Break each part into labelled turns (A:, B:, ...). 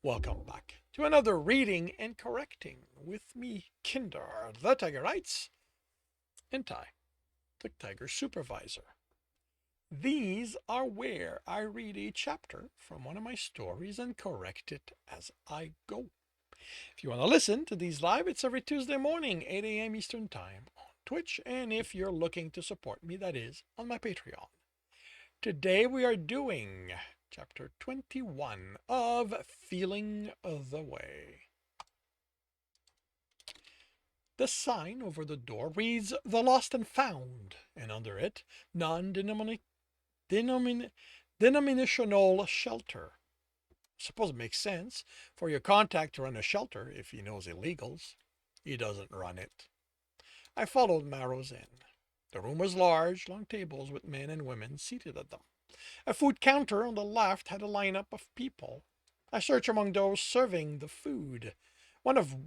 A: Welcome back to another reading and correcting with me, Kinder, the Tiger Writes, and Ty, the Tiger Supervisor. These are where I read a chapter from one of my stories and correct it as I go. If you want to listen to these live, it's every Tuesday morning, 8 a.m. Eastern Time on Twitch, and if you're looking to support me, that is on my Patreon. Today we are doing Chapter 21 of Feeling the Way. The sign over the door reads The Lost and Found, and under it, non-denominational shelter. I suppose it makes sense for your contact to run a shelter if he knows illegals. He doesn't run it. I followed Marrows in. The room was large, long tables with men and women seated at them. A food counter on the left had a lineup of people. I searched among those serving the food. One of the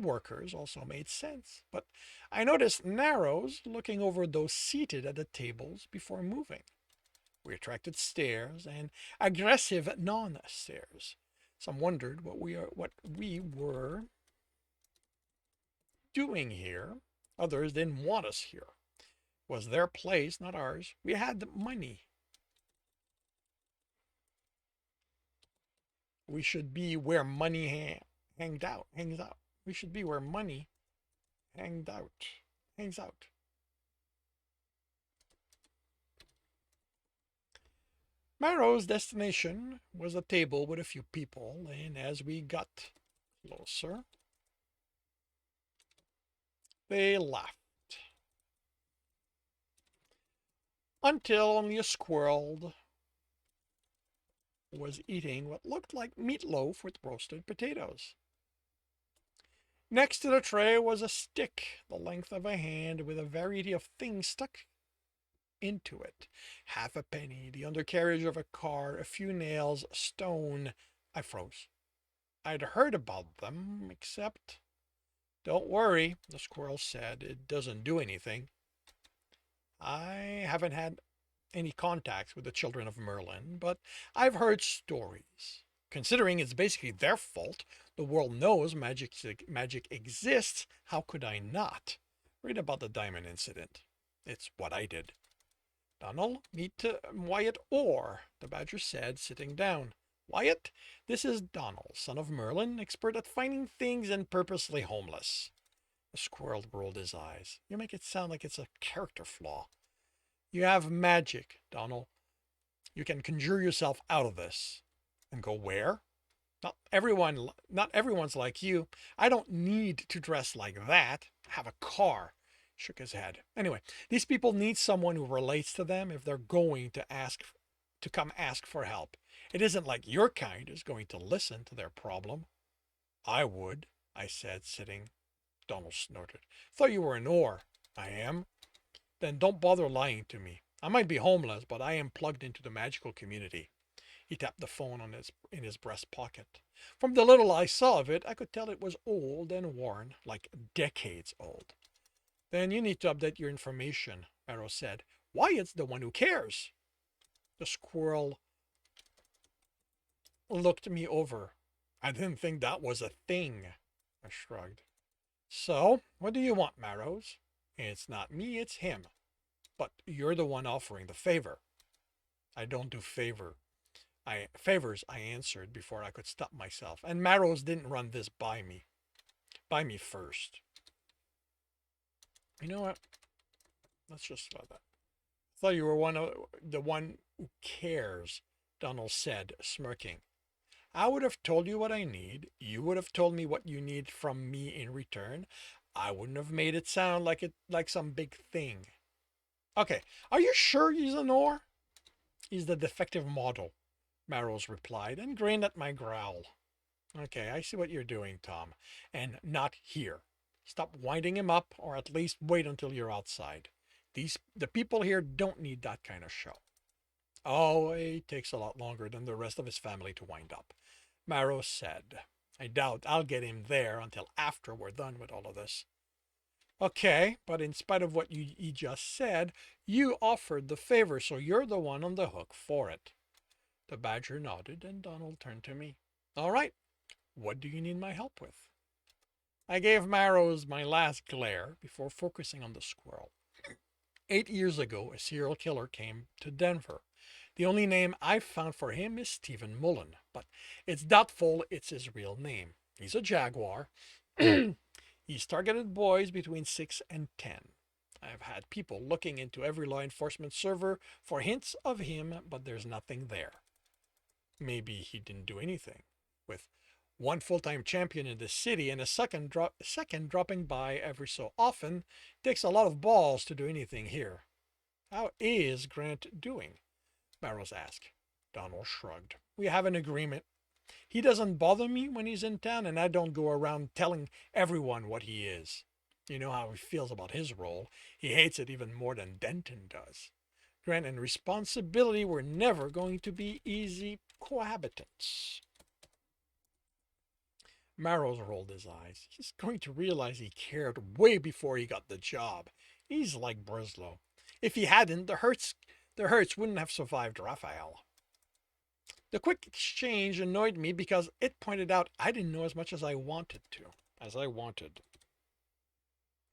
A: workers also made sense, but I noticed Narrows looking over those seated at the tables before moving. We attracted stares and aggressive non-stares. Some wondered what we were doing here. Others didn't want us here. It was their place, not ours. We had money. We should be where money hangs out. We should be where money hangs out. Marrow's destination was a table with a few people, and as we got closer, they laughed. Until only a squirrel was eating what looked like meatloaf with roasted potatoes. Next to the tray was a stick the length of a hand with a variety of things stuck into it. Half a penny, the undercarriage of a car, a few nails, a stone. I froze. I'd heard about them, except... Don't worry, the squirrel said. It doesn't do anything. I haven't had any contacts with the children of Merlin, but I've heard stories. Considering it's basically their fault, the world knows magic exists, how could I not? Read about the diamond incident. It's what I did. Donald, meet Wyatt Orr, the badger said, sitting down. Wyatt, this is Donald, son of Merlin, expert at finding things and purposely homeless. The squirrel rolled his eyes. You make it sound like it's a character flaw. You have magic, Donald. You can conjure yourself out of this. And go where? Not everyone's like you. I don't need to dress like that. Have a car. Shook his head. Anyway, these people need someone who relates to them if they're going to come ask for help. It isn't like your kind is going to listen to their problem. I would, I said, sitting. Donald snorted. Thought you were an Orr. I am. Then don't bother lying to me. I might be homeless, but I am plugged into the magical community. He tapped the phone in his breast pocket. From the little I saw of it, I could tell it was old and worn, like decades old. Then you need to update your information, Arrow said. Wyatt's the one who cares. The squirrel looked me over. I didn't think that was a thing. I shrugged. So, what do you want, Marrows? It's not me, it's him. But you're the one offering the favor. I don't do favors, I answered before I could stop myself. And Marrows didn't run this by me. By me first. You know what? Let's just about that. I thought you were the one who cares, Donald said, smirking. I would have told you what I need. You would have told me what you need from me in return. I wouldn't have made it sound like some big thing. Okay, are you sure he's an Orr? He's the defective model, Marrows replied and grinned at my growl. Okay, I see what you're doing, Tom. And not here. Stop winding him up, or at least wait until you're outside. The people here don't need that kind of show. Oh, it takes a lot longer than the rest of his family to wind up, Marrows said. I doubt I'll get him there until after we're done with all of this. Okay, but in spite of what you just said, you offered the favor, so you're the one on the hook for it. The badger nodded, and Donald turned to me. All right, what do you need my help with? I gave Marrows my last glare before focusing on the squirrel. 8 years ago, a serial killer came to Denver. The only name I've found for him is Stephen Mullen, but it's doubtful it's his real name. He's a jaguar. He's targeted boys between 6 and 10. I've had people looking into every law enforcement server for hints of him, but there's nothing there. Maybe he didn't do anything. With one full-time champion in the city and a second dropping by every so often, it takes a lot of balls to do anything here. How is Grant doing? Barrows asked. Donald shrugged. We have an agreement. He doesn't bother me when he's in town, and I don't go around telling everyone what he is. You know how he feels about his role. He hates it even more than Denton does. Grant and responsibility were never going to be easy cohabitants. Marrows rolled his eyes. He's going to realize he cared way before he got the job. He's like Breslow. If he hadn't, the Hurts wouldn't have survived Raphael. The quick exchange annoyed me because it pointed out I didn't know as much as I wanted to.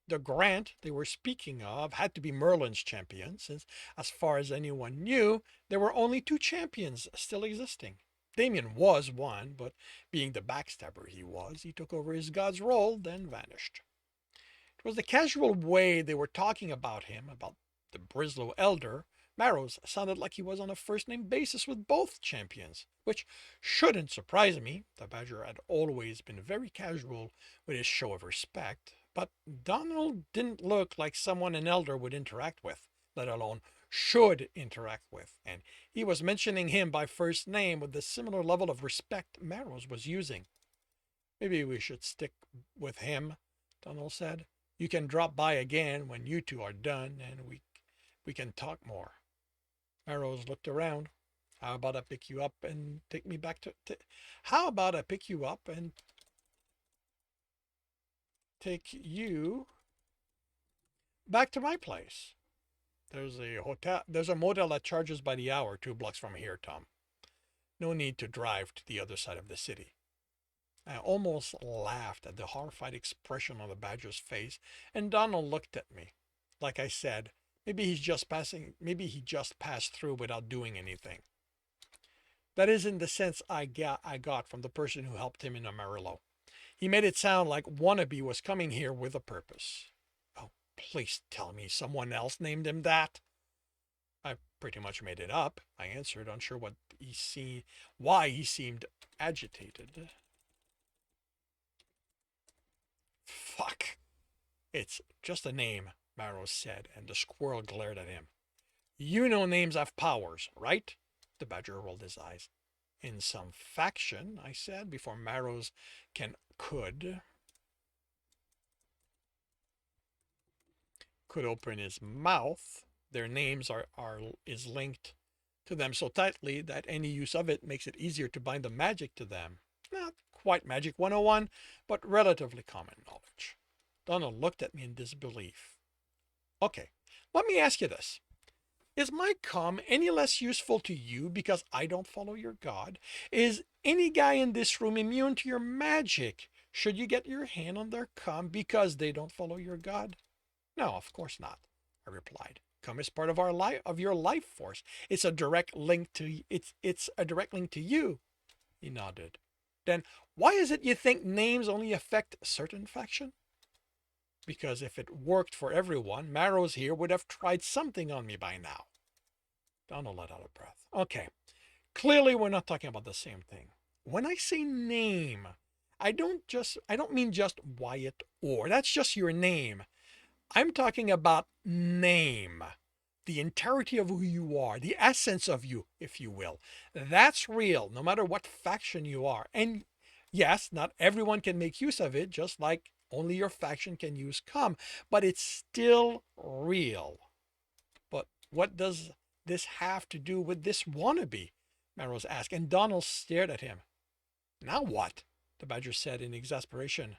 A: The Grant they were speaking of had to be Merlin's champion, since, as far as anyone knew, there were only 2 champions still existing. Damien was one, but being the backstabber he took over his god's role, then vanished. It was the casual way they were talking about him, about the Breslow elder. Marrows sounded like he was on a first-name basis with both champions, which shouldn't surprise me. The badger had always been very casual with his show of respect, but Donald didn't look like someone an elder would interact with, let alone should interact with, and he was mentioning him by first name with the similar level of respect Marrows was using. Maybe we should stick with him, Donald said. You can drop by again when you two are done, and we can talk more. Marrows looked around. How about I pick you up and take me back to How about I pick you up and take you back to my place? There's a motel that charges by the hour 2 blocks from here, Tom. No need to drive to the other side of the city. I almost laughed at the horrified expression on the badger's face, and Donald looked at me. Like I said, maybe he just passed through without doing anything. That isn't the sense I got from the person who helped him in Amarillo. He made it sound like Wannabe was coming here with a purpose. Oh, please tell me someone else named him that. I pretty much made it up, I answered, unsure why he seemed agitated. Fuck. It's just a name, Marrows said, and the squirrel glared at him. You know names have powers, right? The badger rolled his eyes. In some faction, I said, before Marrows could open his mouth. Their names is linked to them so tightly that any use of it makes it easier to bind the magic to them. Not quite Magic 101, but relatively common knowledge. Donald looked at me in disbelief. Okay, let me ask you this. Is my cum any less useful to you because I don't follow your god? Is any guy in this room immune to your magic should you get your hand on their cum because they don't follow your god? No, of course not, I replied. Cum is part of your life force. It's a direct link to you. He nodded. Then why is it you think names only affect certain faction? Because if it worked for everyone, Marrows here would have tried something on me by now. Donald let out a breath. Okay, clearly we're not talking about the same thing. When I say name, I don't mean just Wyatt Orr. That's just your name. I'm talking about name. The entirety of who you are, the essence of you, if you will. That's real, no matter what faction you are. And yes, not everyone can make use of it, just like only your faction can use cum, but it's still real. But what does this have to do with this wannabe? Marrows asked, and Donald stared at him. Now what? The badger said in exasperation.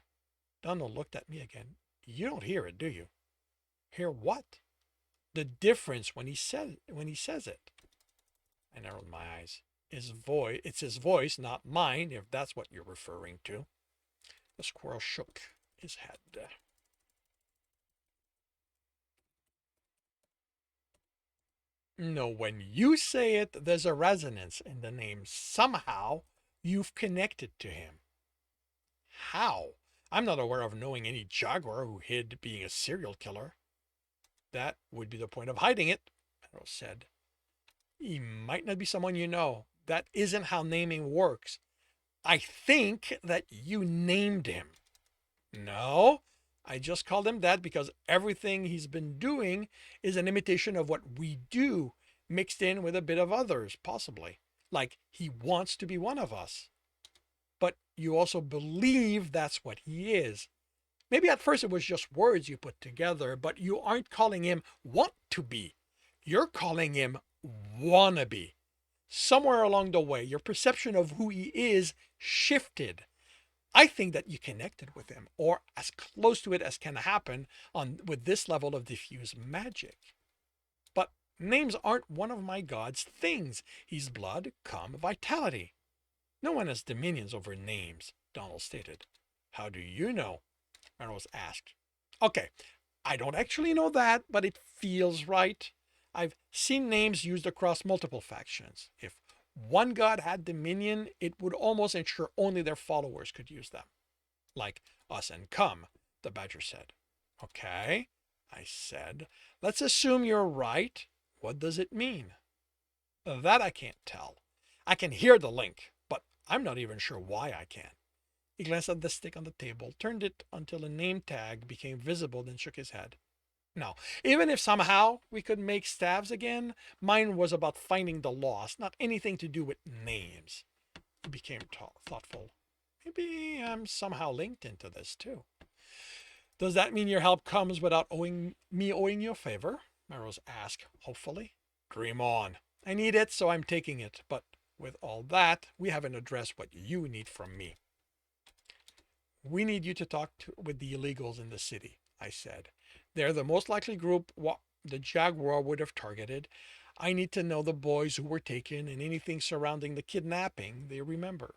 A: Donald looked at me again. You don't hear it, do you? Hear what? The difference when he says it. I narrowed my eyes. It's his voice, not mine, if that's what you're referring to. The squirrel shook his head. No, when you say it, there's a resonance in the name. Somehow you've connected to him. How? I'm not aware of knowing any jaguar who hid being a serial killer. That would be the point of hiding it, Penrose said. He might not be someone you know. That isn't how naming works. I think that you named him. No, I just called him that because everything he's been doing is an imitation of what we do, mixed in with a bit of others, possibly. Like he wants to be one of us. But you also believe that's what he is. Maybe at first it was just words you put together, but you aren't calling him want to be. You're calling him wannabe. Somewhere along the way, your perception of who he is shifted. I think that you connected with him, or as close to it as can happen on with this level of diffuse magic. But names aren't one of my god's things. He's blood, calm, vitality. No one has dominions over names, Donald stated. How do you know? Penrose asked. Okay, I don't actually know that, but it feels right. I've seen names used across multiple factions. If one god had dominion, it would almost ensure only their followers could use them. Like us and come, the badger said. Okay, I said. Let's assume you're right. What does it mean? That I can't tell. I can hear the link, but I'm not even sure why I can. He glanced at the stick on the table, turned it until a name tag became visible, then shook his head. No, even if somehow we could make staves again, mine was about finding the lost, not anything to do with names. He became thoughtful. Maybe I'm somehow linked into this too. Does that mean your help comes without owing you a favor? Merrowes asked, hopefully. Dream on. I need it, so I'm taking it. But with all that, we haven't addressed what you need from me. We need you to talk with the illegals in the city, I said. They're the most likely group the Jaguar would have targeted. I need to know the boys who were taken and anything surrounding the kidnapping they remember.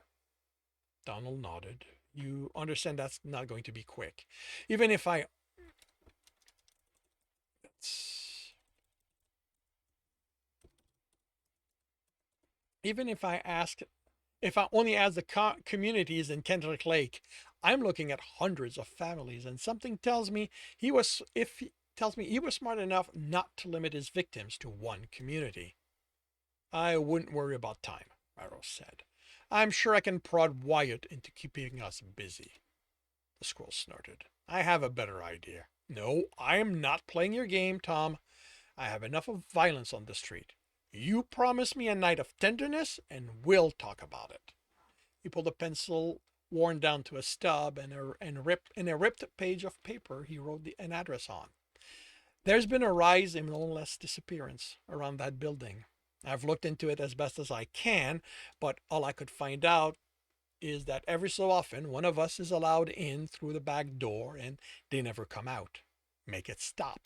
A: Donald nodded. You understand that's not going to be quick. Even if I... Even if I ask... If I only ask the communities in Kendrick Lake, I'm looking at hundreds of families, and something tells me he was smart enough not to limit his victims to one community. I wouldn't worry about time, Pyro said. I'm sure I can prod Wyatt into keeping us busy. The squirrel snorted. I have a better idea. No, I'm not playing your game, Tom. I have enough of violence on the street. You promise me a night of tenderness, and we'll talk about it. He pulled a pencil worn down to a stub and a ripped page of paper he wrote an address on. There's been a rise in homeless disappearance around that building. I've looked into it as best as I can, but all I could find out is that every so often one of us is allowed in through the back door and they never come out. Make it stop.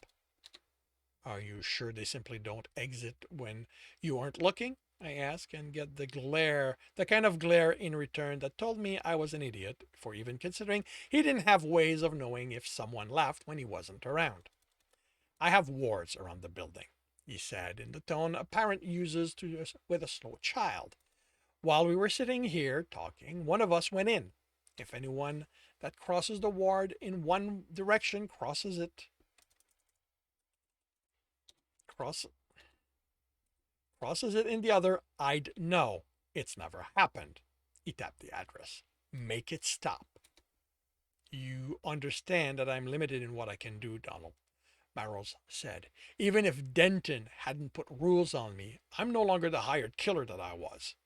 A: Are you sure they simply don't exit when you aren't looking? I asked, and get the kind of glare in return that told me I was an idiot for even considering he didn't have ways of knowing if someone left when he wasn't around. I have wards around the building, he said in the tone a parent uses with a slow child. While we were sitting here talking, one of us went in. If anyone that crosses the ward in one direction crosses it in the other, I'd know. It's never happened. He tapped the address. Make it stop. You understand that I'm limited in what I can do, Donald, Barrows said. Even if Denton hadn't put rules on me, I'm no longer the hired killer that I was.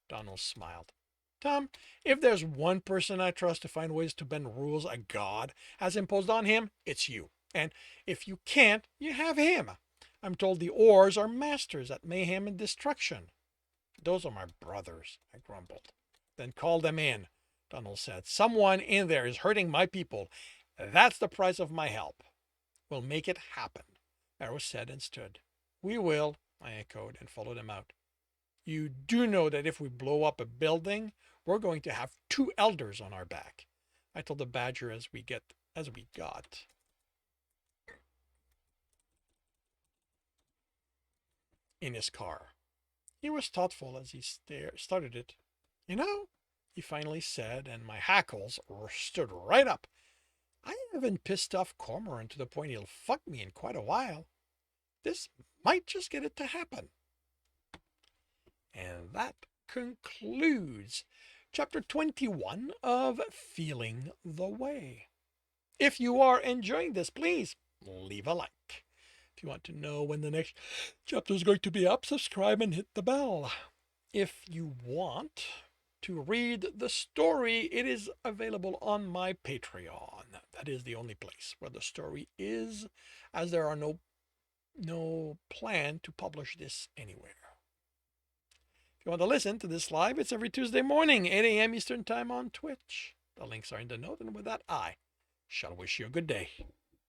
A: Donald smiled. Tom, if there's one person I trust to find ways to bend rules a god has imposed on him, it's you. And if you can't, you have him. I'm told the Orrs are masters at mayhem and destruction. Those are my brothers, I grumbled. Then call them in, Donald said. Someone in there is hurting my people. That's the price of my help. We'll make it happen, Arrow said and stood. We will, I echoed and followed him out. You do know that if we blow up a building, we're going to have 2 elders on our back. I told the badger as we got. In his car. He was thoughtful as he started it. You know, he finally said, and my hackles stood right up. I haven't pissed off Cormoran to the point he'll fuck me in quite a while. This might just get it to happen. And that concludes chapter 21 of Feeling the Way. If you are enjoying this, please leave a like. If you want to know when the next chapter is going to be up, subscribe and hit the bell. If you want to read the story, it is available on my Patreon. That is the only place where the story is, as there are no plan to publish this anywhere. If you want to listen to this live, it's every Tuesday morning, 8 a.m. Eastern Time on Twitch. The links are in the note, and with that, I shall wish you a good day.